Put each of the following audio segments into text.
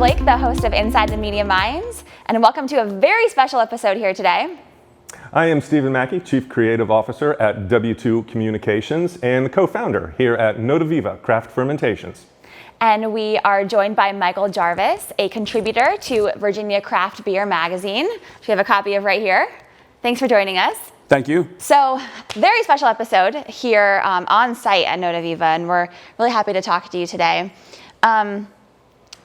Blake, the host of Inside the Media Minds, and welcome to a very special episode here today. I am Stephen Mackey, Chief Creative Officer at W2 Communications and the co-founder here at Notaviva Craft Fermentations. And we are joined by Michael Jarvis, a contributor to Virginia Craft Beer Magazine, which we have a copy of right here. Thanks for joining us. Thank you. So, very special episode here on site at Notaviva, and we're really happy to talk to you today.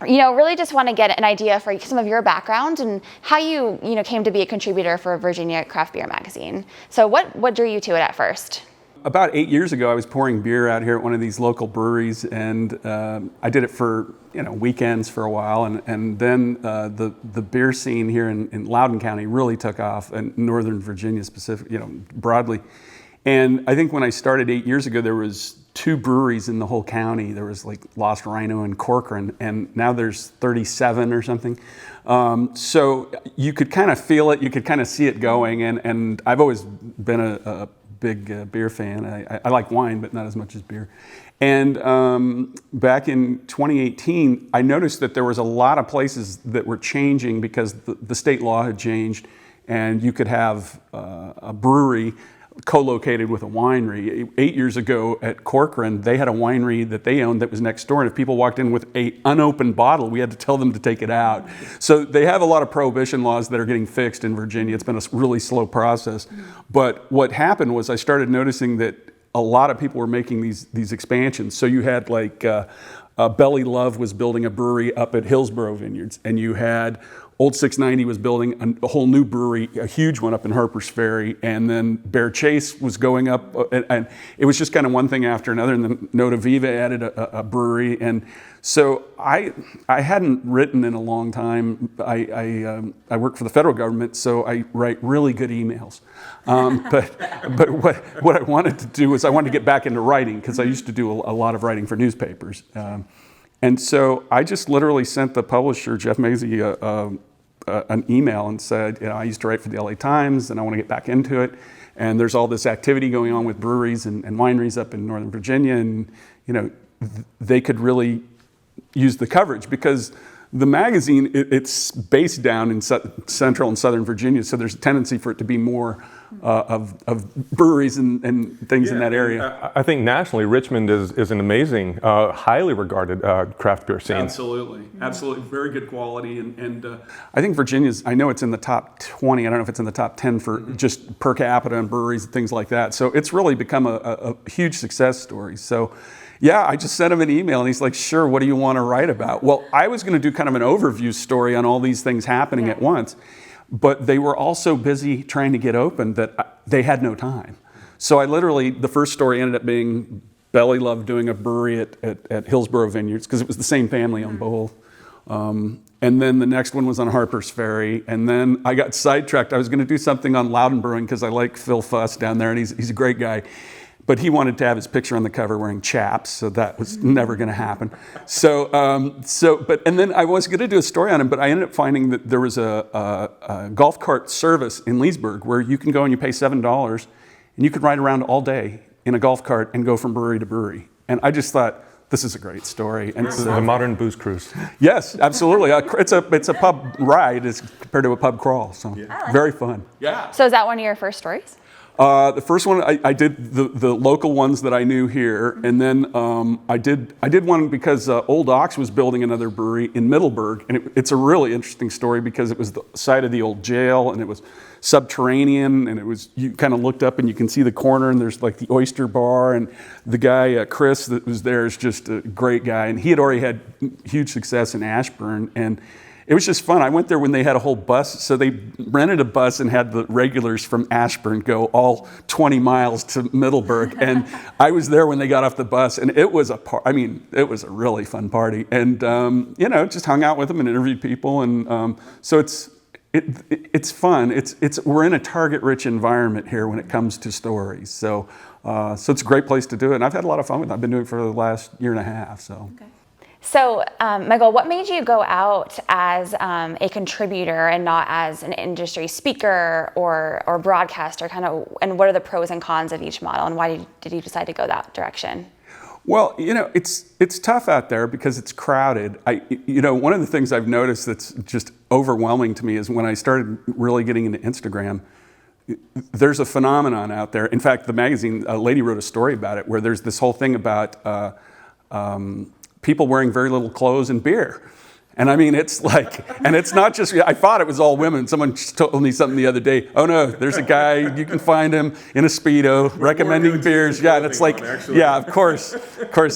Really just want to get an idea for some of your background and how you came to be a contributor for Virginia Craft Beer Magazine. So what drew you to it at first? About 8 years ago, I was pouring beer out here at one of these local breweries, and I did it for weekends for a while, and then the beer scene here in Loudoun County really took off, in Northern Virginia specific, broadly. And I think when I started 8 years ago, there was 2 breweries in the whole county. There was like Lost Rhino and Corcoran, and now there's 37 or something. So you could kind of feel it, you could kind of see it going, and I've always been a big beer fan. I like wine, but not as much as beer. And back in 2018, I noticed that there was a lot of places that were changing because the state law had changed, and you could have a brewery co-located with a winery. 8 years ago at Corcoran, they had a winery that they owned that was next door, and if people walked in with an unopened bottle, we had to tell them to take it out. So they have a lot of prohibition laws that are getting fixed in Virginia. It's been a really slow process. But what happened was I started noticing that a lot of people were making these expansions. So you had like Belly Love was building a brewery up at Hillsborough Vineyards, and you had Old 690 was building a whole new brewery, a huge one up in Harper's Ferry, and then Bear Chase was going up, and it was just kind of one thing after another, and then Notaviva added a brewery, and so I hadn't written in a long time. I work for the federal government, so I write really good emails, but what I wanted to do was I wanted to get back into writing, because I used to do a lot of writing for newspapers. And so I just literally sent the publisher, Jeff Mackey, an email and said, I used to write for the LA Times and I want to get back into it. And there's all this activity going on with breweries and wineries up in Northern Virginia, and they could really use the coverage because the magazine, it's based down in central and southern Virginia, so there's a tendency for it to be more of breweries and things in that area. I think nationally, Richmond is an amazing, highly regarded craft beer scene. Absolutely, very good quality, and I think Virginia's, I know it's in the top 20, I don't know if it's in the top 10 for just per capita and breweries and things like that, so it's really become a huge success story. So yeah, I just sent him an email and he's like, sure, what do you want to write about? Well, I was going to do kind of an overview story on all these things happening at once, but they were all so busy trying to get open that they had no time. So I literally, the first story ended up being Belly Love doing a brewery at Hillsborough Vineyards, because it was the same family on both. And then the next one was on Harper's Ferry. And then I got sidetracked. I was going to do something on Loudoun Brewing because I like Phil Fuss down there, and he's a great guy. But he wanted to have his picture on the cover wearing chaps, so that was never going to happen. And then I was going to do a story on him, but I ended up finding that there was a golf cart service in Leesburg where you can go and you pay $7, and you could ride around all day in a golf cart and go from brewery to brewery. And I just thought, this is a great story. And so, the modern booze cruise. Yes, absolutely. It's a pub ride as compared to a pub crawl, so very fun. Yeah. So is that one of your first stories? The first one I did the local ones that I knew here, and then I did one because Old Ox was building another brewery in Middleburg, and it's a really interesting story because it was the site of the old jail, and it was subterranean, and it was, you kind of looked up and you can see the corner, and there's like the oyster bar, and the guy Chris that was there is just a great guy, and he had already had huge success in Ashburn, and it was just fun. I went there when they had a whole bus, so they rented a bus and had the regulars from Ashburn go all 20 miles to Middleburg, and I was there when they got off the bus, and it was it was a really fun party, and just hung out with them and interviewed people, and so it's fun. We're in a target-rich environment here when it comes to stories, so it's a great place to do it, and I've had a lot of fun with it. I've been doing it for the last year and a half, so. Okay. So, Michael, what made you go out as a contributor and not as an industry speaker or broadcaster? And what are the pros and cons of each model, and why did you decide to go that direction? Well, it's tough out there because it's crowded. One of the things I've noticed that's just overwhelming to me is when I started really getting into Instagram, there's a phenomenon out there. In fact, the magazine, a lady wrote a story about it where there's this whole thing about people wearing very little clothes and beer. And I mean, it's like, and it's not just, I thought it was all women. Someone told me something the other day. Oh no, there's a guy, you can find him in a Speedo recommending beers. Yeah, and it's like, yeah, of course,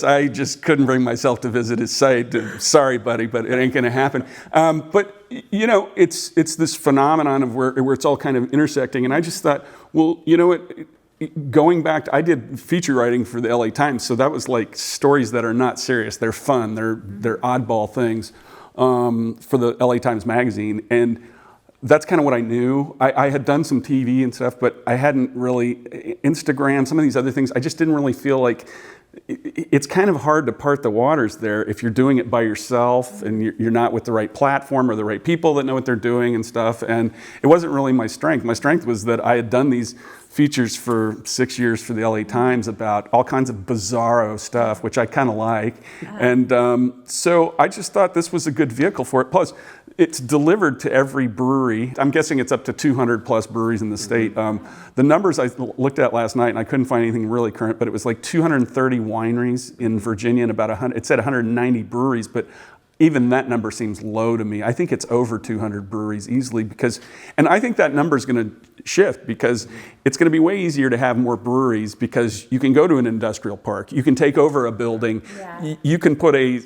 I just couldn't bring myself to visit his site. Sorry, buddy, but it ain't gonna happen. But it's this phenomenon of where it's all kind of intersecting. And I just thought, well, going back, I did feature writing for the LA Times, so that was like stories that are not serious. They're fun, they're oddball things. For the LA Times magazine, and that's kind of what I knew. I had done some TV and stuff, but I hadn't really, Instagram, some of these other things, I just didn't really feel like, it's kind of hard to part the waters there if you're doing it by yourself and you're not with the right platform or the right people that know what they're doing and stuff, and it wasn't really my strength. My strength was that I had done these features for 6 years for the LA Times about all kinds of bizarro stuff, which I kind of like. And so I just thought this was a good vehicle for it. Plus, it's delivered to every brewery. I'm guessing it's up to 200 plus breweries in the state. The numbers I looked at last night, and I couldn't find anything really current, but it was like 230 wineries in Virginia and about 100, it said 190 breweries, but even that number seems low to me. I think it's over 200 breweries easily and I think that number is going to shift because it's going to be way easier to have more breweries because you can go to an industrial park, you can take over a building, you can put a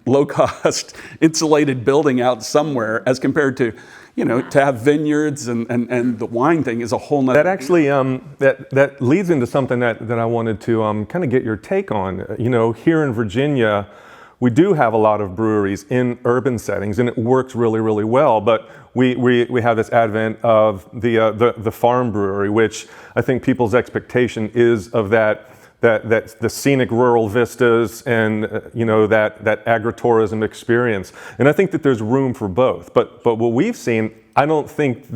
low-cost insulated building out somewhere as compared to to have vineyards and the wine thing is a whole nother. That actually that leads into something that I wanted to kind of get your take on. Here in Virginia, we do have a lot of breweries in urban settings, and it works really, really well. But we have this advent of the farm brewery, which I think people's expectation is of that the scenic rural vistas and that agritourism experience. And I think that there's room for both. But what we've seen, I don't think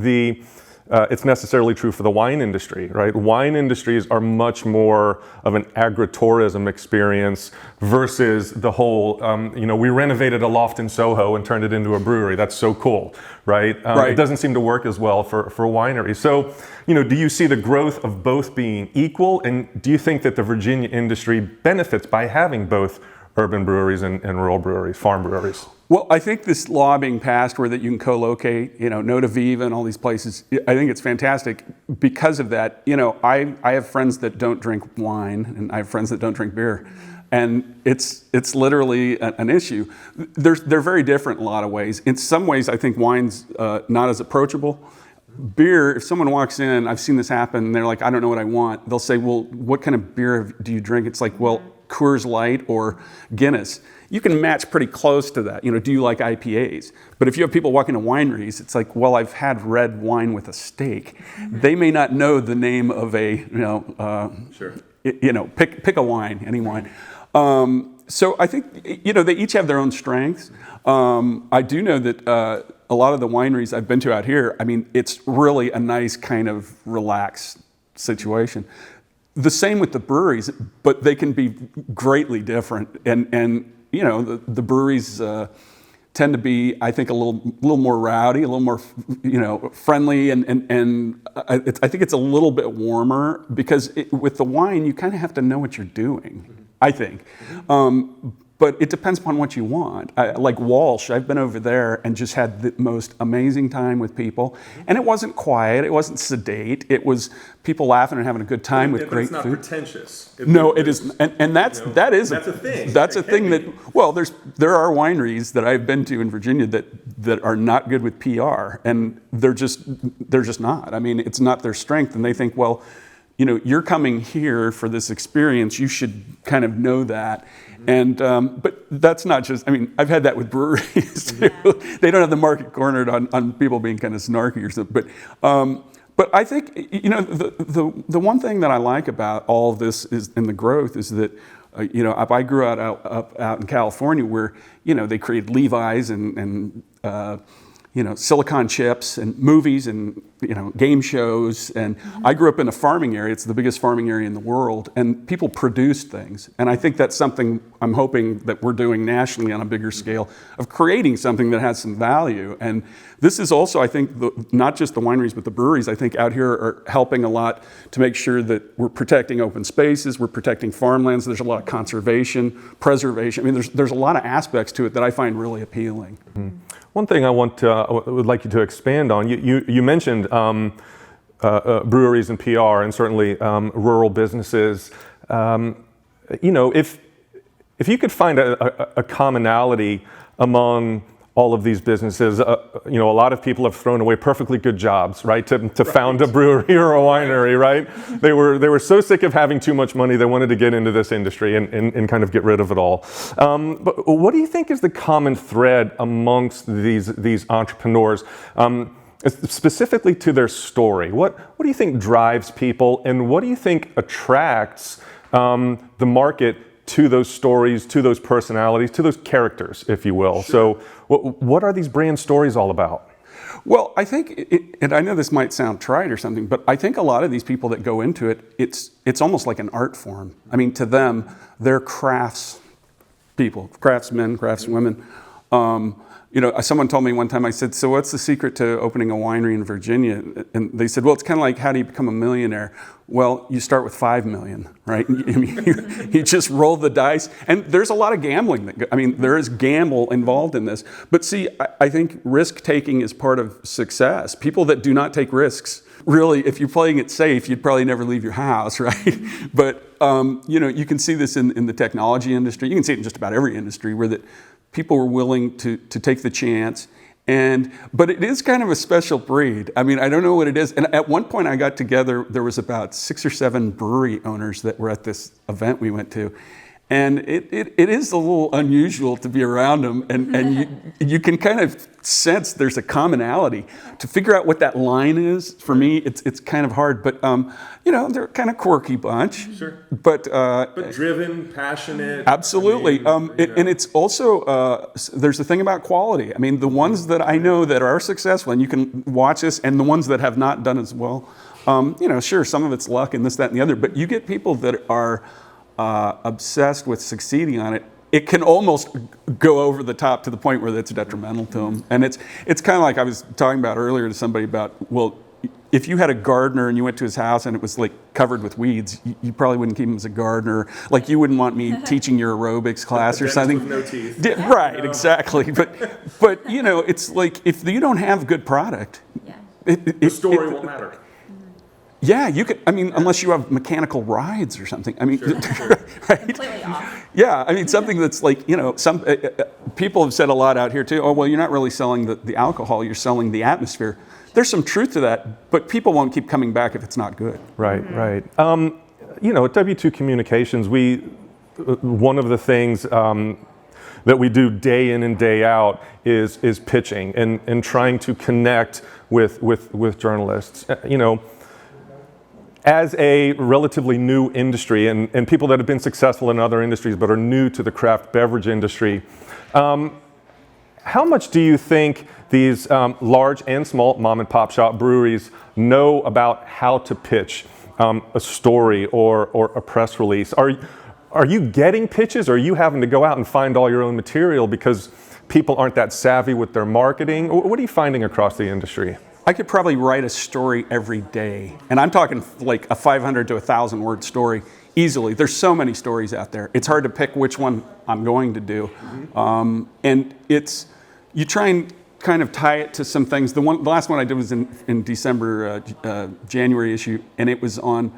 it's necessarily true for the wine industry, right? Wine industries are much more of an agritourism experience versus the whole, we renovated a loft in Soho and turned it into a brewery. That's so cool, right? It doesn't seem to work as well for wineries. So, do you see the growth of both being equal? And do you think that the Virginia industry benefits by having both urban breweries and rural breweries, farm breweries? Well, I think this law being passed where that you can co-locate, Notaviva and all these places, I think it's fantastic because of that. I have friends that don't drink wine and I have friends that don't drink beer. And it's literally an issue. They're very different in a lot of ways. In some ways, I think wine's not as approachable. Beer, if someone walks in, I've seen this happen, and they're like, I don't know what I want. They'll say, well, what kind of beer do you drink? It's like, well, Coors Light or Guinness. You can match pretty close to that. Do you like IPAs? But if you have people walking to wineries, it's like, well, I've had red wine with a steak. They may not know the name of a, Sure. Pick a wine, any wine. So I think, they each have their own strengths. I do know that a lot of the wineries I've been to out here, I mean, it's really a nice kind of relaxed situation. The same with the breweries, but they can be greatly different. And the breweries tend to be, I think, a little more rowdy, a little more, friendly, and I think it's a little bit warmer because with the wine, you kind of have to know what you're doing, I think. But it depends upon what you want. Like Walsh, I've been over there and just had the most amazing time with people. And it wasn't quiet, it wasn't sedate, it was people laughing and having a good time with great food. It's not pretentious. No, it isn't. And that's a thing. That's a thing that, well, there are wineries that I've been to in Virginia that are not good with PR. And they're just not. I mean, it's not their strength. And they think, well, you're coming here for this experience, you should kind of know that. And but that's not just, I mean, I've had that with breweries too. They don't have the market cornered on people being kind of snarky or something. But I think, the one thing that I like about all of this is, and the growth is that, if I grew out in California where, they created Levi's and silicon chips and movies and game shows. And I grew up in a farming area. It's the biggest farming area in the world, and people produce things. And I think that's something I'm hoping that we're doing nationally on a bigger scale, of creating something that has some value. And this is also, I think, not just the wineries, but the breweries, I think, out here are helping a lot to make sure that we're protecting open spaces, we're protecting farmlands. There's a lot of conservation, preservation. I mean, there's a lot of aspects to it that I find really appealing. Mm-hmm. One thing I would like you to expand on, you mentioned breweries and PR, and certainly rural businesses. If you could find a commonality among all of these businesses, a lot of people have thrown away perfectly good jobs, right, to found a brewery or a winery, right? They were so sick of having too much money, they wanted to get into this industry and kind of get rid of it all. But what do you think is the common thread amongst these entrepreneurs, specifically to their story? What do you think drives people, and what do you think attracts the market to those stories, to those personalities, to those characters, if you will? Sure. So what are these brand stories all about? Well, I think, and I know this might sound trite or something, but I think a lot of these people that go into it, it's almost like an art form. I mean, to them, they're crafts people, craftsmen, craftswomen. Someone told me one time, I said, so what's the secret to opening a winery in Virginia? And they said, well, it's kind of like, how do you become a millionaire? Well, you start with 5 million, right? You just roll the dice. And there's a lot of gambling. There is gamble involved in this. But see, I think risk taking is part of success. People that do not take risks, really, if you're playing it safe, you'd probably never leave your house, right? But, you can see this in the technology industry. You can see it in just about every industry where that people were willing to take the chance. But it is kind of a special breed. I don't know what it is. And at one point I got together, there was about 6 or 7 brewery owners that were at this event we went to. And it is a little unusual to be around them. And you can kind of sense there's a commonality. To figure out what that line is, for me, it's kind of hard. But, they're a kind of quirky bunch. Sure. But driven, passionate. Absolutely. And it's also, there's a thing about quality. The ones that I know that are successful, and you can watch this, and the ones that have not done as well, sure, some of it's luck and this, that, and the other. But you get people that are obsessed with succeeding on it. It can almost go over the top to the point where it's detrimental to them. And it's kind of like I was talking about earlier to somebody about, well, if you had a gardener and you went to his house and it was like covered with weeds, you probably wouldn't keep him as a gardener. Like you wouldn't want me teaching your aerobics class or something. With no teeth. Right, no. Exactly. But it's like if you don't have good product, the story won't matter. Yeah, you could. Unless you have mechanical rides or something. Sure. Right? Completely off. Yeah, something that's like, some people have said a lot out here too. Oh, well, you're not really selling the alcohol; you're selling the atmosphere. There's some truth to that, but people won't keep coming back if it's not good. Right, right. At W2 Communications, one of the things that we do day in and day out is pitching and trying to connect with journalists. As a relatively new industry, and people that have been successful in other industries but are new to the craft beverage industry, how much do you think these large and small mom and pop shop breweries know about how to pitch a story or a press release? Are you getting pitches, or are you having to go out and find all your own material because people aren't that savvy with their marketing? What are you finding across the industry? I could probably write a story every day. And I'm talking like a 500 to 1,000 word story easily. There's so many stories out there. It's hard to pick which one I'm going to do. Mm-hmm. And you try and kind of tie it to some things. The last one I did was in December, January issue, and it was on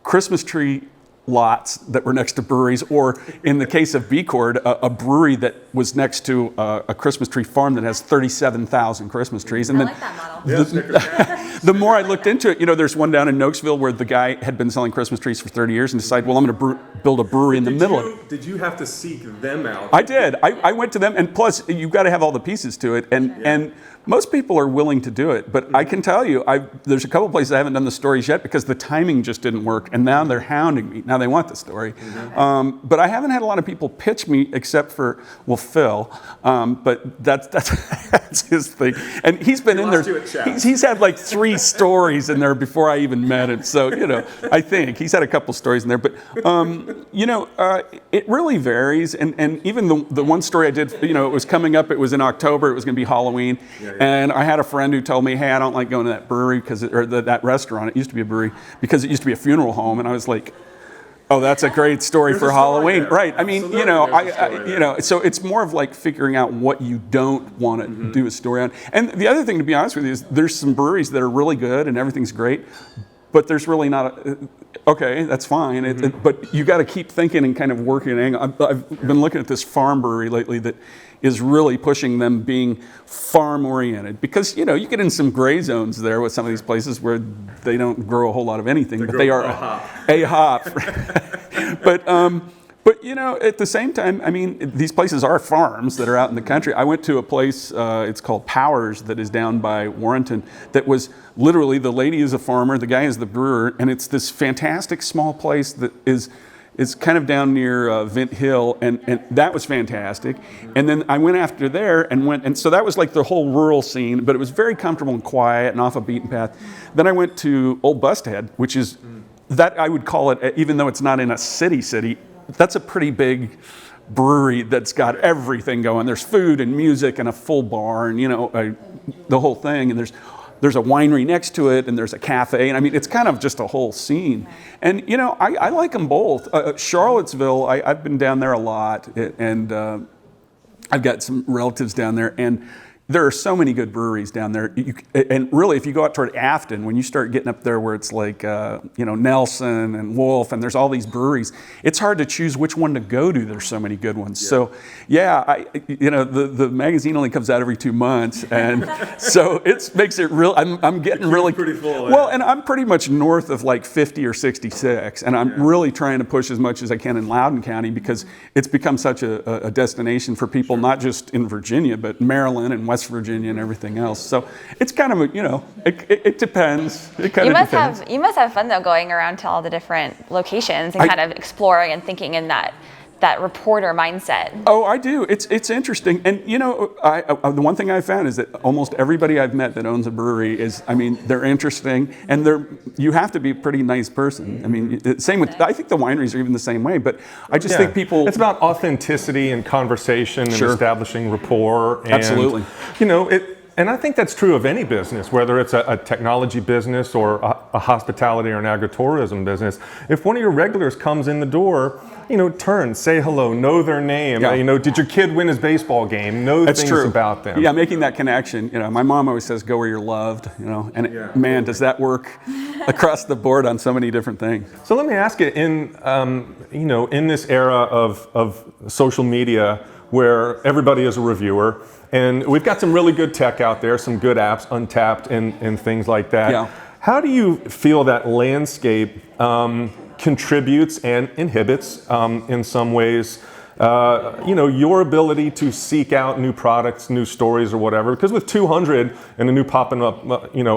Christmas tree lots that were next to breweries, or in the case of B-Cord, a brewery that was next to a Christmas tree farm that has 37,000 Christmas trees. And I like that model. The more I looked into it, there's one down in Noakesville where the guy had been selling Christmas trees for 30 years and decided, well, I'm going to build a brewery in the middle of it. Did you have to seek them out? I did. I went to them, and plus, you've got to have all the pieces to it. And most people are willing to do it, but I can tell you, there's a couple places I haven't done the stories yet because the timing just didn't work, and now they're hounding me. Now they want the story. But I haven't had a lot of people pitch me except for, well, Phil, but that's his thing. And he's been in there, he's had like 3 stories in there before I even met him. So, I think he's had a couple stories in there, but, it really varies. And even the one story I did, it was coming up, it was in October, it was going to be Halloween. And I had a friend who told me, hey, I don't like going to that brewery or that restaurant. It used to be a brewery because it used to be a funeral home. And I was like, oh, that's a great story for Halloween. Right. I mean, so it's more of like figuring out what you don't want to do a story on. And the other thing, to be honest with you, is there's some breweries that are really good and everything's great, but there's really not okay, that's fine. But you got to keep thinking and kind of working an angle. I've been looking at this farm brewery lately that is really pushing them being farm oriented because, you get in some gray zones there with some of these places where they don't grow a whole lot of anything, but they are a hop. But at the same time, I mean, these places are farms that are out in the country. I went to a place, it's called Powers, that is down by Warrenton, that was literally, the lady is a farmer, the guy is the brewer, and it's this fantastic small place that is kind of down near Vint Hill, and that was fantastic. And then I went after there and so that was like the whole rural scene, but it was very comfortable and quiet and off a beaten path. Then I went to Old Busthead, which is, that I would call it, even though it's not in a city, that's a pretty big brewery that's got everything going. There's food and music and a full barn, the whole thing, and there's a winery next to it, and there's a cafe, and I mean, it's kind of just a whole scene. And, I like them both. Charlottesville, I've been down there a lot, and I've got some relatives down there, and there are so many good breweries down there. And really, if you go out toward Afton, when you start getting up there where it's like, Nelson and Wolf, and there's all these breweries, it's hard to choose which one to go to. There's so many good ones. Yeah. So, yeah, the magazine only comes out every 2 months, and so it makes it real. I'm getting really pretty full. Well, and I'm pretty much north of like 50 or 66, and I'm really trying to push as much as I can in Loudoun County because it's become such a destination for people, not just in Virginia, but Maryland and West Virginia and everything else. So it's kind of it depends. It kind of depends. You must have fun though going around to all the different locations and kind of exploring and thinking in that reporter mindset. Oh, I do. It's interesting. And the one thing I found is that almost everybody I've met that owns a brewery they're interesting, and you have to be a pretty nice person. I mean, same with, I think the wineries are even the same way, but I just think people... It's about authenticity and conversation and establishing rapport. And, absolutely. And I think that's true of any business, whether it's a technology business or a hospitality or an agritourism business. If one of your regulars comes in the door, turn, say hello, know their name. Yeah. Did your kid win his baseball game? Know That's things true. About them. Yeah, making that connection. My mom always says, "Go where you're loved." Man, does that work across the board on so many different things. So let me ask you, in this era of social media, where everybody is a reviewer, and we've got some really good tech out there, some good apps, Untapped and things like that. Yeah. How do you feel that landscape contributes and inhibits, in some ways, your ability to seek out new products, new stories, or whatever? Because with 200 and a new popping up,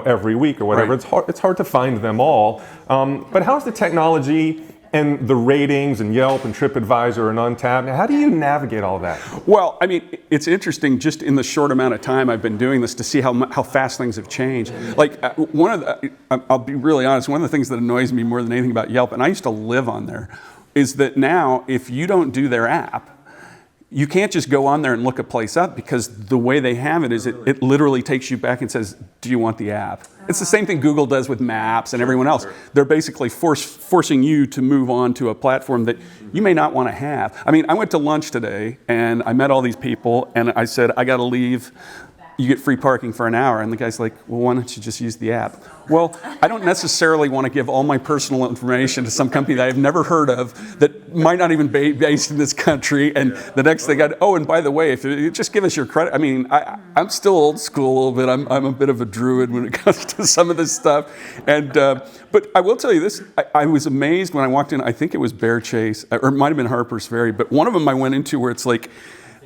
every week or whatever, right. it's hard to find them all. But how's the technology and the ratings and Yelp and TripAdvisor and Untapped? How do you navigate all that? Well, it's interesting just in the short amount of time I've been doing this to see how fast things have changed. Like I'll be really honest, one of the things that annoys me more than anything about Yelp, and I used to live on there, is that now if you don't do their app, you can't just go on there and look a place up, because the way they have it is it literally takes you back and says, do you want the app? It's the same thing Google does with Maps and everyone else. They're basically forcing you to move on to a platform that you may not want to have. I went to lunch today and I met all these people and I said, I got to leave. You get free parking for an hour. And the guy's like, well, why don't you just use the app? Well, I don't necessarily want to give all my personal information to some company that I've never heard of that might not even be based in this country. And the next thing and by the way, if you just give us your credit. I'm still old school a little bit. I'm a bit of a druid when it comes to some of this stuff. And but I will tell you this, I was amazed when I walked in. I think it was Bear Chase, or it might have been Harper's Ferry, but one of them I went into where it's like,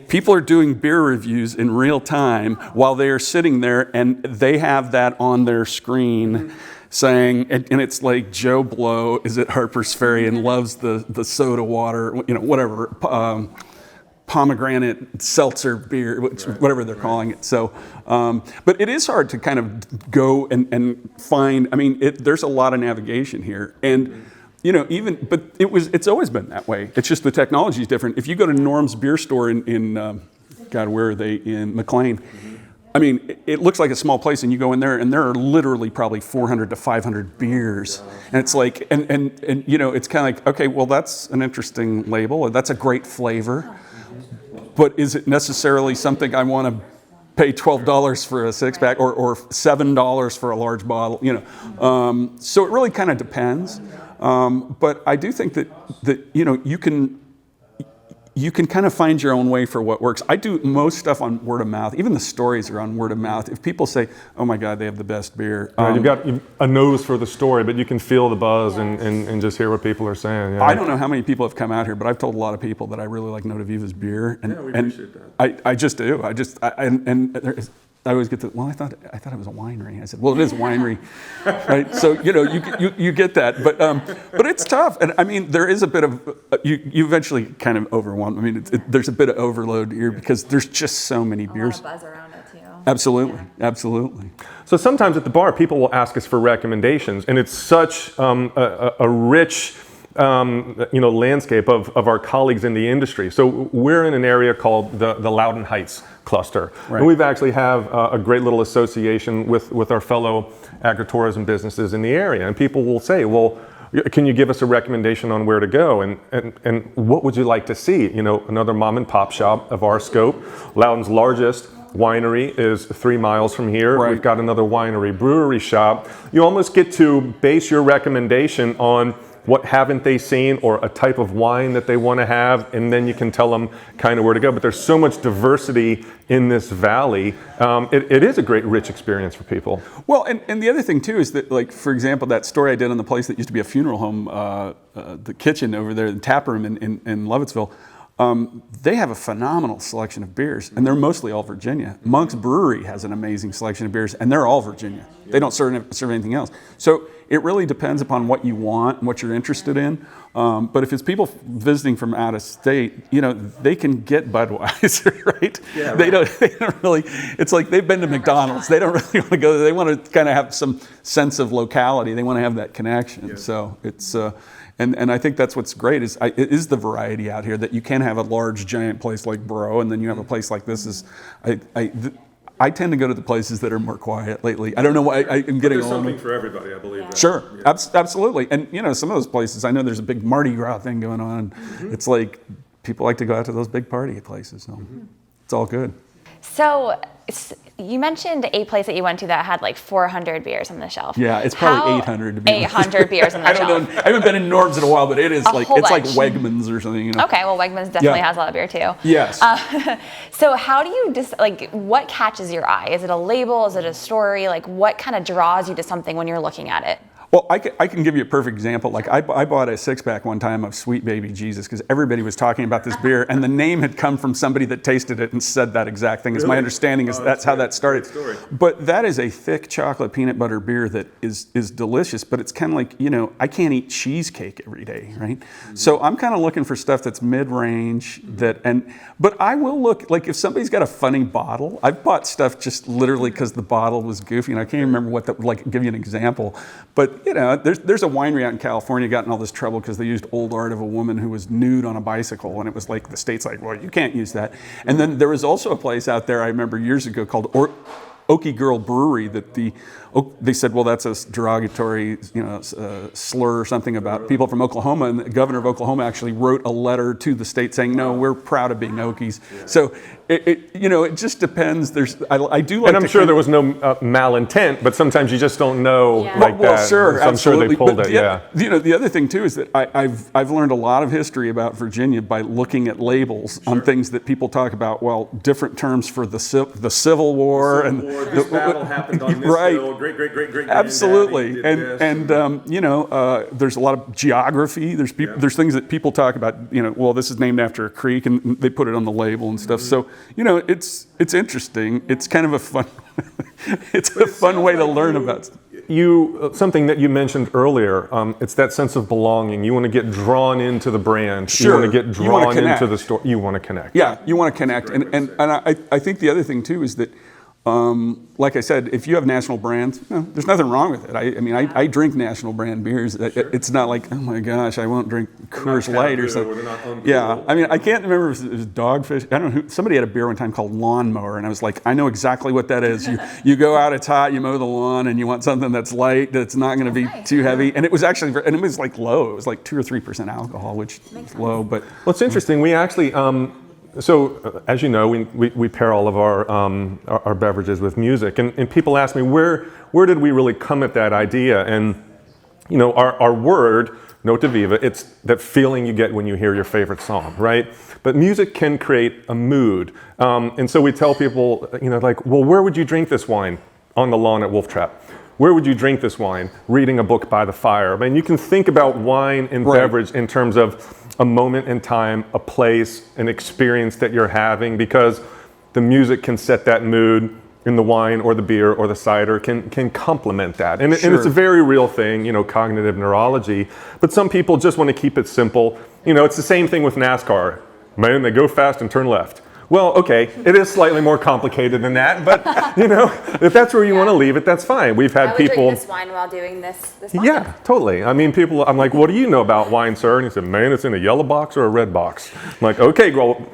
people are doing beer reviews in real time while they are sitting there, and they have that on their screen saying, and it's like Joe Blow is at Harper's Ferry and loves the soda water, whatever, pomegranate seltzer beer, whatever they're calling it. So, but it is hard to kind of go and find, there's a lot of navigation here. And, but it's always been that way. It's just the technology is different. If you go to Norm's beer store in God, where are they? In McLean. It looks like a small place, and you go in there, and there are literally probably 400 to 500 beers. And it's like, and it's kind of like, okay, well, that's an interesting label, or that's a great flavor. But is it necessarily something I want to pay $12 for a six-pack or $7 for a large bottle? So it really kind of depends. But I do think that you can kind of find your own way for what works. I do most stuff on word of mouth. Even the stories are on word of mouth. If people say, "Oh my God, they have the best beer," you've got a nose for the story, but you can feel the buzz and just hear what people are saying. Yeah. I don't know how many people have come out here, but I've told a lot of people that I really like Notaviva's beer, and we appreciate that. I just do. I always get I thought it was a winery. I said, well, it is a winery, right? So you get that, but it's tough, and there is a bit of you eventually kind of overwhelm. There's a bit of overload here because there's just so many beers. A lot of buzz around it too. Absolutely. So sometimes at the bar, people will ask us for recommendations, and it's such a rich landscape of our colleagues in the industry. So we're in an area called the Loudoun Heights cluster. Right. And we've actually have a great little association with our fellow agritourism businesses in the area. And people will say, well, can you give us a recommendation on where to go? And what would you like to see? Another mom and pop shop of our scope. Loudoun's largest winery is 3 miles from here. Right. We've got another winery brewery shop. You almost get to base your recommendation on what haven't they seen, or a type of wine that they want to have, and then you can tell them kind of where to go. But there's so much diversity in this valley. It is a great, rich experience for people. Well, and the other thing too is that, like, for example, that story I did on the place that used to be a funeral home, the kitchen over there, the tap room in Lovettsville, they have a phenomenal selection of beers, and they're mostly all Virginia. Monk's Brewery has an amazing selection of beers, and they're all Virginia. They don't serve anything else. So it really depends upon what you want and what you're interested in. But if it's people visiting from out of state, they can get Budweiser, right? Yeah, right. They don't really. It's like they've been to McDonald's. They don't really want to go there. They want to kind of have some sense of locality. They want to have that connection. Yeah. So it's. And I think that's what's great is the variety out here, that you can have a large giant place like Bro, and then you have a place like this. I tend to go to the places that are more quiet lately. I don't know why I'm getting old. There's something for everybody, I believe. That. Sure, yeah. Absolutely. And some of those places, I know there's a big Mardi Gras thing going on. Mm-hmm. It's like people like to go out to those big party places. So it's all good. So you mentioned a place that you went to that had like 400 beers on the shelf. Yeah, it's probably 800 to be 800 beers on the shelf. I don't know. I haven't been in Norm's in a while, but it is it's like Wegmans or something. Okay, well, Wegmans definitely has a lot of beer too. Yes. So how do you what catches your eye? Is it a label? Is it a story? Like, what kind of draws you to something when you're looking at it? Well, I can give you a perfect example. Like I bought a 6-pack one time of Sweet Baby Jesus because everybody was talking about this beer, and the name had come from somebody that tasted it and said that exact thing. Really? My understanding is that's how that started. But that is a thick chocolate peanut butter beer that is delicious, but it's kind of like, I can't eat cheesecake every day, right? Mm-hmm. So I'm kind of looking for stuff that's mid-range, but I will look, like if somebody's got a funny bottle, I've bought stuff just literally because the bottle was goofy, and I can't even remember what that, like, give you an example. But there's a winery out in California got in all this trouble because they used old art of a woman who was nude on a bicycle, and it was like the state's like, well, you can't use that. And then there was also a place out there I remember years ago called Okie Girl Brewery that they said, well, that's a derogatory, slur or something about people from Oklahoma, and the governor of Oklahoma actually wrote a letter to the state saying, no, we're proud of being Okies. Yeah. So it just depends. I do like, and I'm sure there was no malintent, but sometimes you just don't know like that. Well, sure, so I'm absolutely. sure they pulled but it. The other thing too is that I've learned a lot of history about Virginia by looking at labels on things that people talk about. Well, different terms for the Civil War, and Or this battle happened on this right. hill. Great. Absolutely, there's a lot of geography. There's things that people talk about. Well, this is named after a creek, and they put it on the label and stuff. So it's interesting. It's kind of a fun. It's a fun way to learn about. Something that you mentioned earlier, it's that sense of belonging. You want to get drawn into the brand. Sure. You want to get drawn into the store. You want to connect. Yeah, you want to connect. And I think the other thing too is that, like I said, if you have national brands, there's nothing wrong with it. I drink national brand beers. Sure. It's not like, oh my gosh, I won't drink Coors Light or something. Yeah, I can't remember if it was Dogfish. I don't know who. Somebody had a beer one time called Lawnmower, and I was like, I know exactly what that is. You go out, it's hot, you mow the lawn, and you want something that's light, that's not going to be too heavy. And it was actually, and it was like low. It was like 2 or 3% alcohol, which is low. But well, it's interesting. We actually. So, as you know, we pair all of our beverages with music, and people ask me where did we really come at that idea? And our word Notaviva, it's that feeling you get when you hear your favorite song, right? But music can create a mood, and so we tell people, well, where would you drink this wine? On the lawn at Wolf Trap. Where would you drink this wine? Reading a book by the fire. I mean, you can think about wine and beverage in terms of a moment in time, a place, an experience that you're having, because the music can set that mood, and the wine or the beer or the cider can complement that. And, and it's a very real thing, cognitive neurology. But some people just want to keep it simple. It's the same thing with NASCAR. Man, they go fast and turn left. Well, okay, it is slightly more complicated than that, but if that's where you want to leave it, that's fine. We've had people. Drink this wine while doing this Yeah, totally. I mean, people. I'm like, what do you know about wine, sir? And he said, man, it's in a yellow box or a red box. I'm like, okay, well,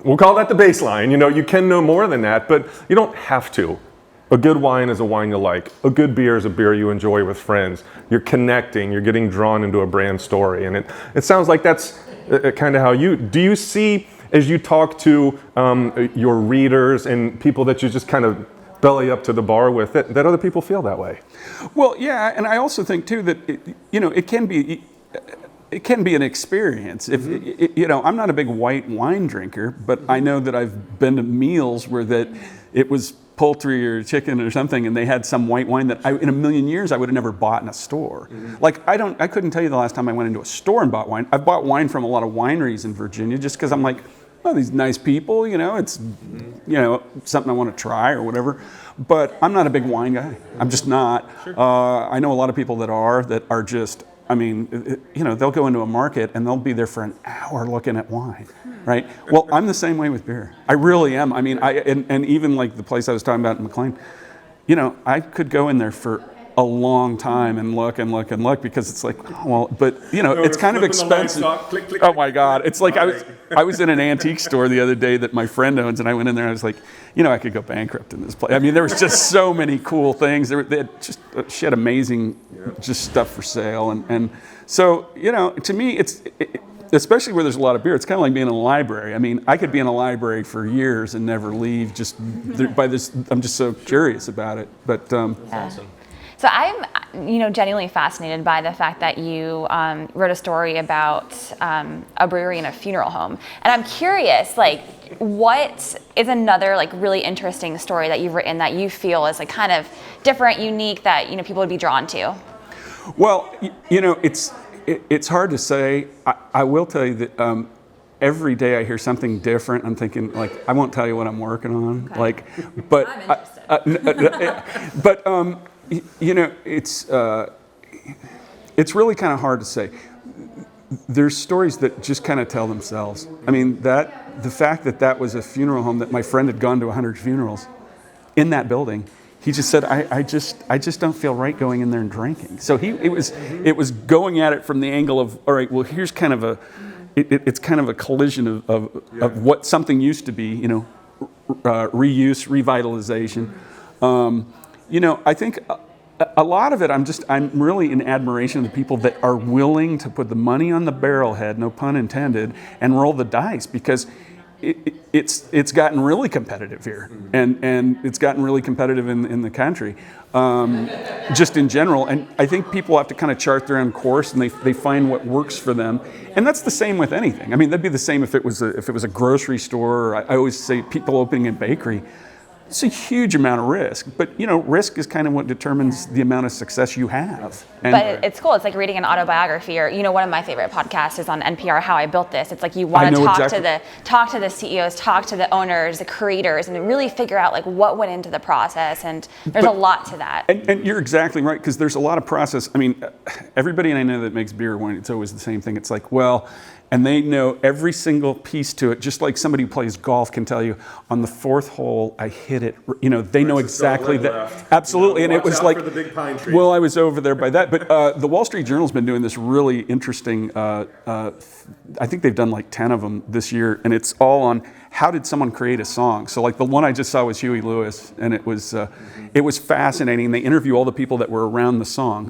we'll call that the baseline. You can know more than that, but you don't have to. A good wine is a wine you like. A good beer is a beer you enjoy with friends. You're connecting. You're getting drawn into a brand story, and it sounds like that's kind of how do you see. As you talk to your readers and people that you just kind of belly up to the bar with, that other people feel that way. Well, yeah, and I also think too that it can be an experience. If I'm not a big white wine drinker, but I know that I've been to meals where that it was poultry or chicken or something, and they had some white wine that in a million years I would have never bought in a store. Like I couldn't tell you the last time I went into a store and bought wine. I've bought wine from a lot of wineries in Virginia just because I'm like, oh, these nice people, it's something I want to try or whatever. But I'm not a big wine guy. I'm just not. I know a lot of people that are just. They'll go into a market and they'll be there for an hour looking at wine, right? Well, I'm the same way with beer. I really am. And even like the place I was talking about in McLean, I could go in there for a long time and look because it's like, it's kind of expensive. Oh my God. It's like I was in an antique store the other day that my friend owns, and I went in there and I was like, I could go bankrupt in this place. There was just so many cool things. She had amazing just stuff for sale. And so, to me, especially where there's a lot of beer, it's kind of like being in a library. I could be in a library for years and never leave I'm just so curious about it. But awesome. So I'm, genuinely fascinated by the fact that you wrote a story about a brewery in a funeral home, and I'm curious, what is another really interesting story that you've written that you feel is kind of different, unique, that people would be drawn to? Well, it's hard to say. I will tell you that every day I hear something different. I'm thinking I won't tell you what I'm working on. Okay. But I'm interested. But. It's really kind of hard to say. There's stories that just kind of tell themselves. The fact that was a funeral home, that my friend had gone to 100 funerals in that building. He just said, I just don't feel right going in there and drinking. So it was going at it from the angle of, all right, well, here's kind of it's kind of a collision of what something used to be, reuse, revitalization. I think a lot of it, I'm really in admiration of the people that are willing to put the money on the barrelhead, no pun intended, and roll the dice, because it's gotten really competitive here, and it's gotten really competitive in the country, just in general. And I think people have to kind of chart their own course, and they find what works for them. And that's the same with anything. That'd be the same if it was a grocery store. Or I always say people opening a bakery. It's a huge amount of risk, but risk is kind of what determines the amount of success you have. And But it's cool. It's like reading an autobiography, or one of my favorite podcasts is on NPR, How I Built This. It's like you want to talk to the CEOs, talk to the owners, the creators, and really figure out like what went into the process. And there's a lot to that. And you're exactly right, because there's a lot of process. I mean, everybody I know that makes beer wine, it's always the same thing. It's like, and they know every single piece to it, just like somebody who plays golf can tell you, on the fourth hole, I hit it. They know exactly that. Left. Absolutely, and it was like, the big pine tree. Well, I was over there by that. But the Wall Street Journal's been doing this really interesting, I think they've done like 10 of them this year, and it's all on how did someone create a song. So like the one I just saw was Huey Lewis, and it was fascinating. They interview all the people that were around the song.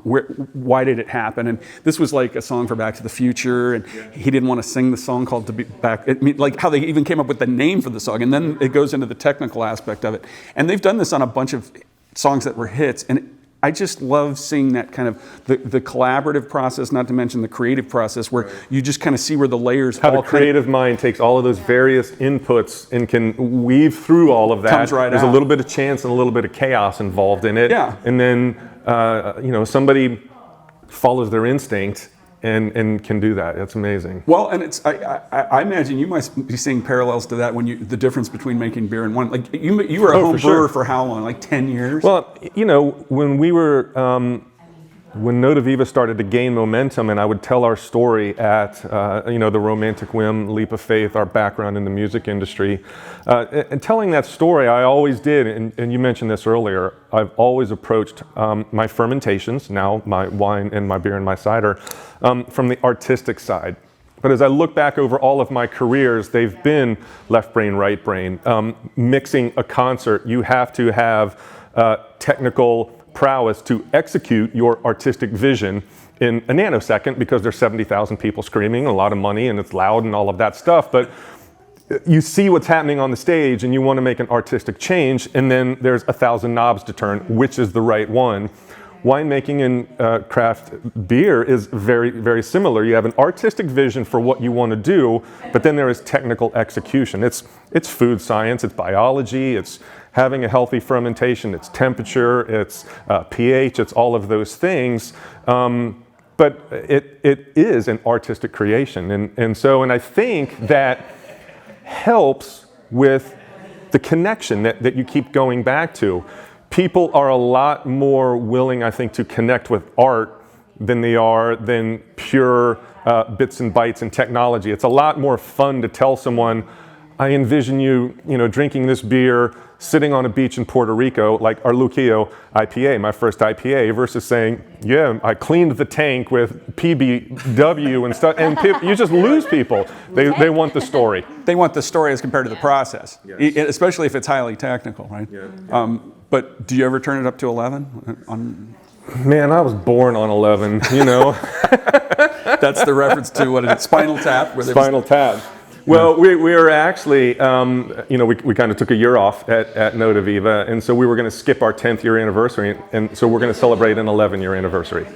Why did it happen? And this was like a song for Back to the Future, and he didn't want to sing the song called "To Be Back." Like how they even came up with the name for the song, and then it goes into the technical aspect of it. And they've done this on a bunch of songs that were hits, and I just love seeing that kind of the collaborative process, not to mention the creative process, where you just kind of see where the layers. How the creative mind takes all of those various inputs and can weave through all of that. Comes right There's out. a little bit of chance and a little bit of chaos involved in it. Yeah. And then somebody follows their instinct and can do that. That's amazing. Well, and it's I imagine you must be seeing parallels to that when the difference between making beer and wine. Like you were a home brewer for how long? Like 10 years? Well, when we were when Notaviva started to gain momentum, and I would tell our story at the Romantic Whim, Leap of Faith, our background in the music industry, and telling that story, I always did, and you mentioned this earlier, I've always approached my fermentations, now my wine and my beer and my cider, from the artistic side. But as I look back over all of my careers, they've been left brain, right brain. Mixing a concert, you have to have technical prowess to execute your artistic vision in a nanosecond, because there's 70,000 people screaming, a lot of money, and it's loud and all of that stuff. But you see what's happening on the stage and you want to make an artistic change, and then there's 1,000 knobs to turn, which is the right one. Winemaking and craft beer is very, very similar. You have an artistic vision for what you want to do, but then there is technical execution. It's food science, it's biology, it's having a healthy fermentation, it's temperature, it's pH, it's all of those things. But it is an artistic creation. And I think that helps with the connection that you keep going back to. People are a lot more willing, I think, to connect with art than pure bits and bytes and technology. It's a lot more fun to tell someone, I envision you drinking this beer, sitting on a beach in Puerto Rico, like our Luquillo IPA, my first IPA, versus saying, yeah, I cleaned the tank with PBW and stuff. And you just lose people. They want the story. They want the story as compared to the process, especially if it's highly technical, right? Yeah. But do you ever turn it up to 11? Man, I was born on 11, That's the reference to what is it, Spinal Tap? Spinal Tap. Well, we were actually, we kind of took a year off at Notaviva, and so we were going to skip our 10th year anniversary, and so we're going to celebrate an 11-year anniversary.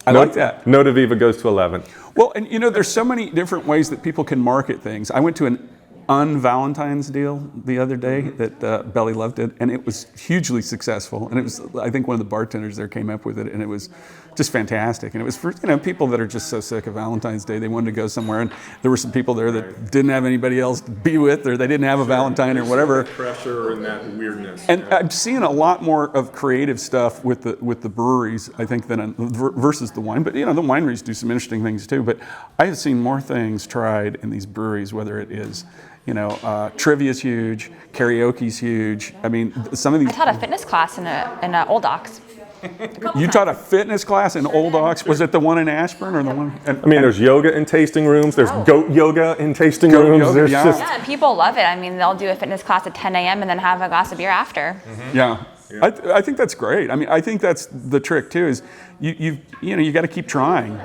I like that. Notaviva goes to 11. Well, and there's so many different ways that people can market things. I went to an un-Valentine's deal the other day that Belly Love did, and it was hugely successful. And it was, I think one of the bartenders there came up with it, and it was just fantastic. And it was for people that are just so sick of Valentine's Day, they wanted to go somewhere, and there were some people there that didn't have anybody else to be with, or they didn't have a Valentine or whatever. Pressure and that weirdness. And I'm seeing a lot more of creative stuff with the breweries, I think, than versus the wine. But the wineries do some interesting things too. But I have seen more things tried in these breweries, whether it is trivia's huge, karaoke's huge. I mean, some of these. I taught a fitness class in a Old Docks. You taught a fitness class in Old Docks? Was it the one in Ashburn or the one? There's yoga in tasting rooms. There's goat yoga in tasting rooms. Yoga, there's yeah, people love it. I mean, they'll do a fitness class at 10 a.m. and then have a glass of beer after. Mm-hmm. Yeah. I think that's great. I mean, I think that's the trick too. Is you got to keep trying.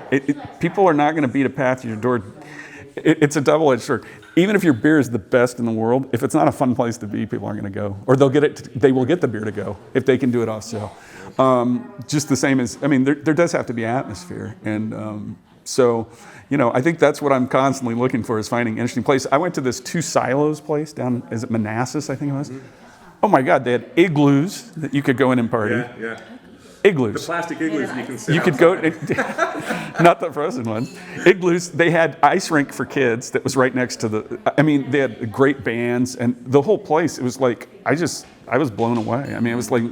People are not going to beat a path to your door. It's a double-edged sword. Even if your beer is the best in the world, if it's not a fun place to be, people aren't going to go, or they will get the beer to go if they can do it off sale. Just the same as, there does have to be atmosphere, and so I think that's what I'm constantly looking for, is finding an interesting place. I went to this Two Silos place down, is it Manassas, I think it was. Oh my God, they had igloos that you could go in and party. Yeah. Igloos. Plastic igloos you can sit You could go, not the frozen ones. Igloos. They had ice rink for kids that was right next to they had great bands and the whole place. It was like I was blown away. I mean, it was like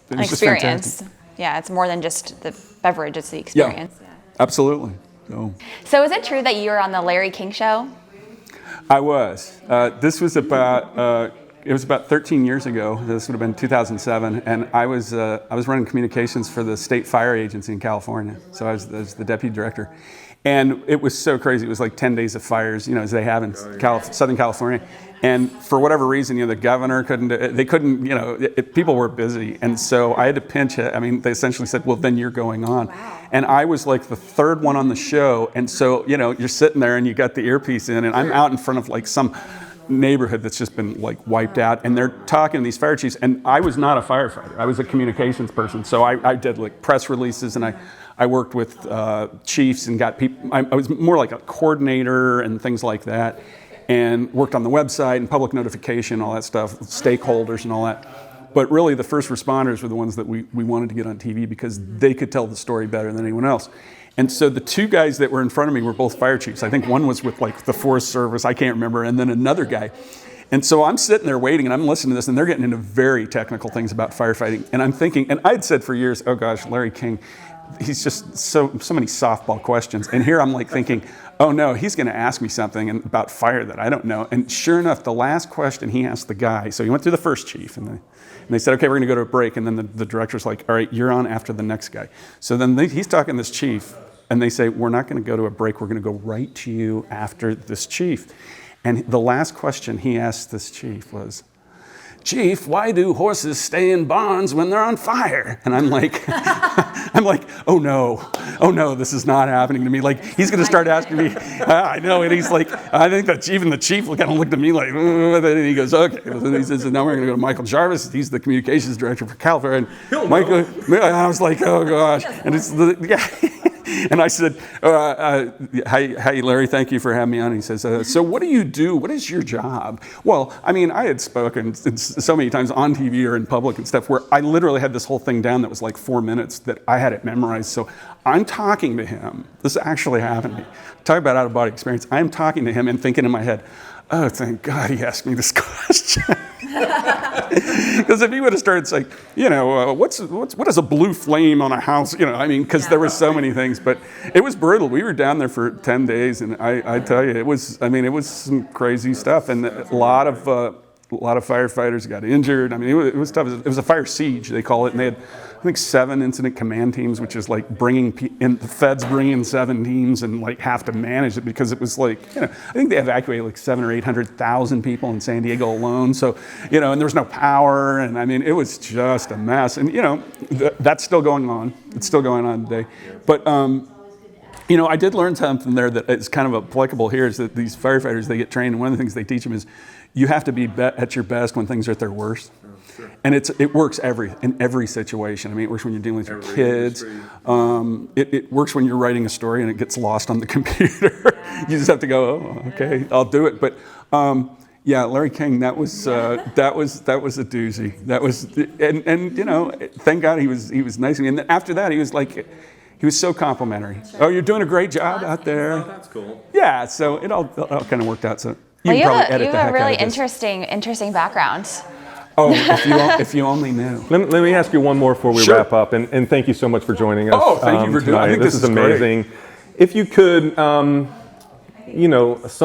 it was just fantastic. Yeah, it's more than just the beverage; it's the experience. Yeah, absolutely. So is it true that you were on the Larry King show? I was. This was about. It was about 13 years ago. This would have been 2007, and I was running communications for the state fire agency in California. So I was the deputy director, and it was so crazy. It was like 10 days of fires, as they have in Southern California. And for whatever reason, the governor couldn't. People were busy, and so I had to pinch it. I mean, they essentially said, "Well, then you're going on." Wow. And I was like the third one on the show, and so you're sitting there and you got the earpiece in, and I'm out in front of like some neighborhood that's just been like wiped out, and they're talking to these fire chiefs, and I was not a firefighter. I was a communications person, so I did like press releases, and I worked with chiefs and got people. I was more like a coordinator and things like that, and worked on the website and public notification, all that stuff, stakeholders and all that. But really the first responders were the ones that we wanted to get on TV because they could tell the story better than anyone else. And so the two guys that were in front of me were both fire chiefs. I think one was with like the Forest Service, I can't remember, and then another guy. And so I'm sitting there waiting and I'm listening to this and they're getting into very technical things about firefighting. And I'm thinking, and I'd said for years, oh gosh, Larry King, he's just so many softball questions. And here I'm like thinking, oh no, he's gonna ask me something about fire that I don't know. And sure enough, the last question he asked the guy, so he went through the first chief and they said, okay, we're gonna go to a break. And then the director's like, all right, you're on after the next guy. So then he's talking to this chief and they say, we're not gonna go to a break, we're gonna go right to you after this chief. And the last question he asked this chief was, Chief, why do horses stay in barns when they're on fire? And I'm like, oh no, this is not happening to me. Like, he's gonna start asking me, I know, and he's like, I think that even the chief kind of looked at me like, and he goes, okay. And he says, now we're gonna go to Michael Jarvis, he's the communications director for California. And Michael, I was like, oh gosh. And it's, and I said, hi, Larry, thank you for having me on. And he says, so what do you do? What is your job? Well, I mean, I had spoken so many times on TV or in public and stuff where I literally had this whole thing down that was like 4 minutes that I had it memorized. So I'm talking to him. This actually happened to me. Talk about out-of-body experience. I'm talking to him and thinking in my head, oh, thank God he asked me this question. Because if he would have started saying, what is a blue flame on a house? Because there were so many things. But it was brutal. We were down there for 10 days, and I tell you, it was some crazy stuff, and a lot of firefighters got injured. I mean, it was tough. It was a fire siege, they call it, and they had, I think, 7 incident command teams, which is like the feds bring in 7 teams and like have to manage it because it was like, I think they evacuated like 700,000 or 800,000 people in San Diego alone. So, and there was no power, and I mean, it was just a mess. And that's still going on. It's still going on today. But I did learn something there that is kind of applicable here. Is that these firefighters, they get trained, and one of the things they teach them is you have to be at your best when things are at their worst. And it works in every situation. I mean, it works when you're dealing with your kids. It works when you're writing a story and it gets lost on the computer. You just have to go, oh, okay, I'll do it. But Larry King, that was a doozy. That was, and thank God he was nice to me. And then after that, he was so complimentary. Oh, you're doing a great job out there. Oh, that's cool. Yeah, so it all kind of worked out. So you you probably have edit the heck a really out of this. interesting background. Oh, if you only knew. Let me ask you one more before we wrap up, and thank you so much for joining us. Oh, thank you for doing it. I think this is amazing. Great. If you could, sum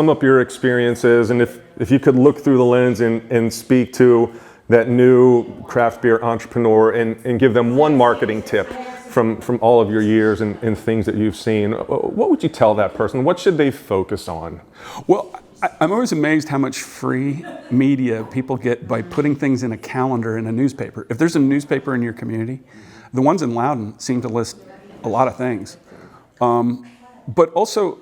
up your experiences, and if you could look through the lens and speak to that new craft beer entrepreneur and give them one marketing tip from all of your years and things that you've seen, what would you tell that person? What should they focus on? Well, I'm always amazed how much free media people get by putting things in a calendar in a newspaper. If there's a newspaper in your community, the ones in Loudoun seem to list a lot of things. But also,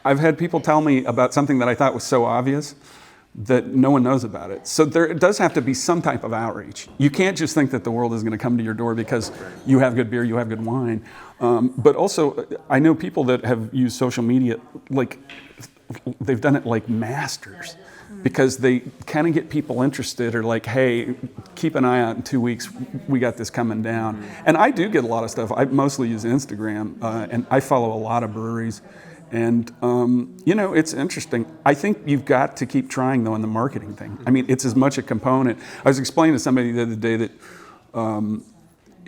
I've had people tell me about something that I thought was so obvious that no one knows about it. So there does have to be some type of outreach. You can't just think that the world is going to come to your door because you have good beer, you have good wine. But also, I know people that have used social media like they've done it like masters. because they kind of get people interested, or like, hey, keep an eye out in 2 weeks, we got this coming down. And I do get a lot of stuff. I mostly use Instagram, and I follow a lot of breweries. And, it's interesting. I think you've got to keep trying, though, on the marketing thing. I mean, it's as much a component. I was explaining to somebody the other day that,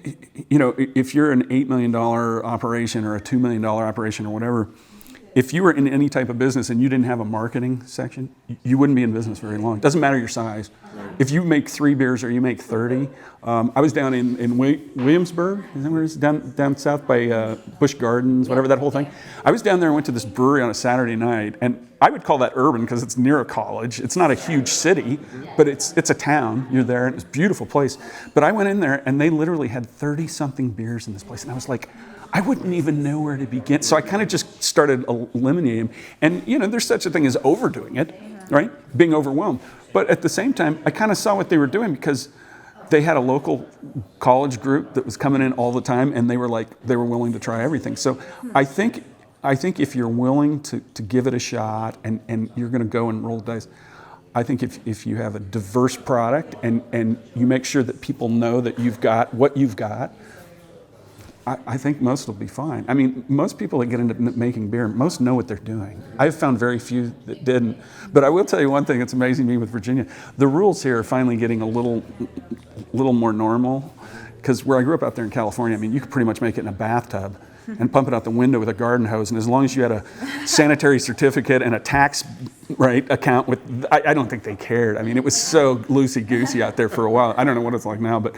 if you're an $8 million operation or a $2 million operation or whatever, if you were in any type of business and you didn't have a marketing section, you wouldn't be in business very long. It doesn't matter your size. If you make 3 beers or you make 30, I was down in Williamsburg, is that where it is? Down south by Busch Gardens, whatever, that whole thing. I was down there and went to this brewery on a Saturday night, and I would call that urban because it's near a college. It's not a huge city, but it's a town. You're there, and it's a beautiful place. But I went in there, and they literally had 30-something beers in this place, and I was like, I wouldn't even know where to begin. So I kind of just started eliminating them. And, there's such a thing as overdoing it, right? Being overwhelmed. But at the same time, I kind of saw what they were doing because they had a local college group that was coming in all the time, and they were willing to try everything. So I think if you're willing to give it a shot and you're going to go and roll the dice, I think if you have a diverse product and you make sure that people know that you've got what you've got, I think most will be fine. I mean, most people that get into making beer, most know what they're doing. I've found very few that didn't. But I will tell you one thing that's amazing to me with Virginia. The rules here are finally getting a little more normal. Because where I grew up out there in California, I mean, you could pretty much make it in a bathtub and pump it out the window with a garden hose. And as long as you had a sanitary certificate and a tax account with, I don't think they cared. I mean, it was so loosey-goosey out there for a while. I don't know what it's like now, but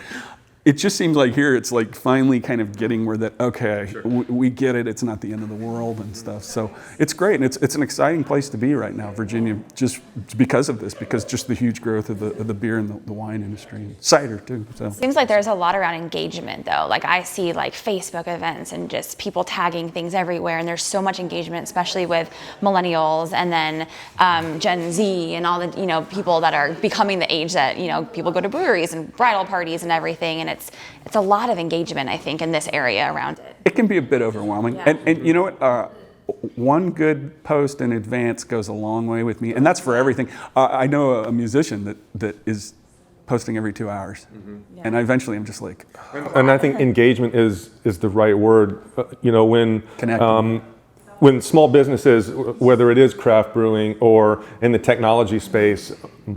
it just seems like here it's like finally kind of getting where that, okay, sure. we get it, it's not the end of the world and stuff. So it's great, and it's an exciting place to be right now, Virginia, just because of this, because just the huge growth of the beer and the wine industry, and cider too. So seems like there's a lot around engagement though. Like I see like Facebook events and just people tagging things everywhere, and there's so much engagement, especially with millennials and then Gen Z and all the people that are becoming the age that people go to breweries and bridal parties and everything, and it's a lot of engagement, I think, in this area around it. It can be a bit overwhelming. Yeah. And you know what? One good post in advance goes a long way with me, and that's for everything. I know a musician that is posting every 2 hours, yeah. And eventually I'm just like... And I think engagement is the right word. When small businesses, whether it is craft brewing or in the technology space,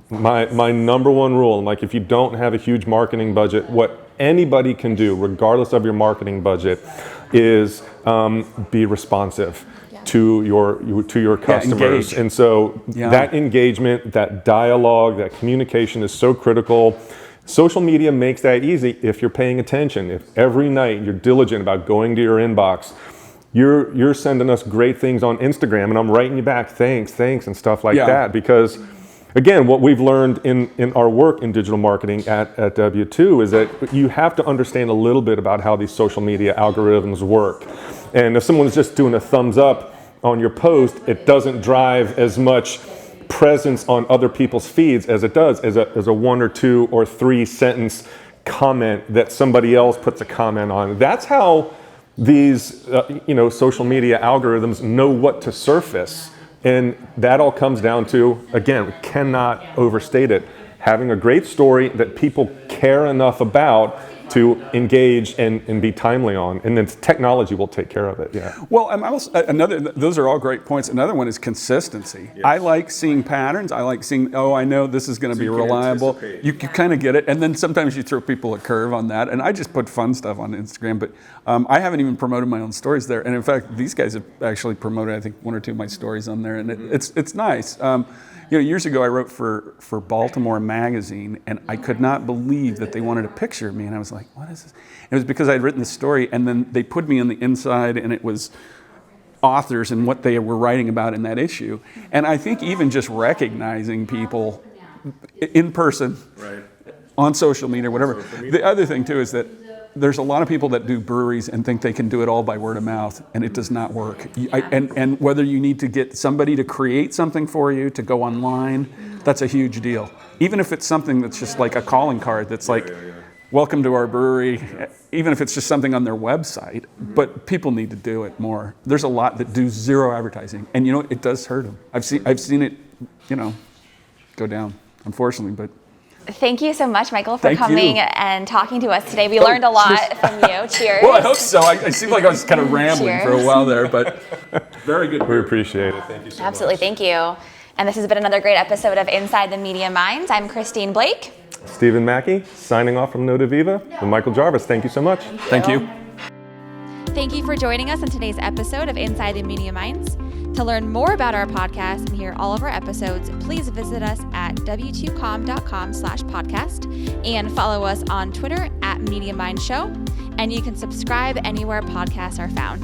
my number one rule, like if you don't have a huge marketing budget, what anybody can do, regardless of your marketing budget, is be responsive to your customers. And so that engagement, that dialogue, that communication is so critical. Social media makes that easy if you're paying attention. If every night you're diligent about going to your inbox, you're sending us great things on Instagram, and I'm writing you back, thanks, and stuff like that. Because, again, what we've learned in our work in digital marketing at W2 is that you have to understand a little bit about how these social media algorithms work. And if someone's just doing a thumbs up on your post, it doesn't drive as much presence on other people's feeds as it does as a 1 or 2 or 3 sentence comment that somebody else puts a comment on. That's how these social media algorithms know what to surface, and that all comes down to, again, cannot overstate it, having a great story that people care enough about to engage and be timely on, and then technology will take care of it. Yeah. Well, those are all great points. Another one is consistency. Yes. I like seeing patterns. I like seeing, I know this is going to be reliable. You kind of get it, and then sometimes you throw people a curve on that. And I just put fun stuff on Instagram, but I haven't even promoted my own stories there. And in fact, these guys have actually promoted, I think, 1 or 2 of my stories on there, and it's nice. Years ago I wrote for Baltimore Magazine, and I could not believe that they wanted a picture of me, and I was like, what is this? And it was because I'd written the story, and then they put me on the inside, and it was authors and what they were writing about in that issue. And I think even just recognizing people in person, right, on social media, whatever. The other thing too is that there's a lot of people that do breweries and think they can do it all by word of mouth, and it does not work. And whether you need to get somebody to create something for you, to go online, that's a huge deal. Even if it's something that's just like a calling card that's like, welcome to our brewery, even if it's just something on their website, but people need to do it more. There's a lot that do zero advertising, and it does hurt them. I've seen it, go down, unfortunately. But Thank you so much, Michael, for Thank coming you. and talking to us today. We learned a lot cheers. from you. Cheers. well, I hope so. I seemed like I was kind of rambling for a Cheers. while there, but very good. We appreciate it. Thank you so Absolutely. Thank you. And this has been another great episode of Inside the Media Minds. I'm Christine Blake. Stephen Mackey, signing off from Notaviva, and Michael Jarvis. Thank you so much. Thank you. Thank you for joining us in today's episode of Inside the Media Minds. To learn more about our podcast and hear all of our episodes, please visit us at w2com.com/podcast and follow us on Twitter @Media Mind Show. And you can subscribe anywhere podcasts are found.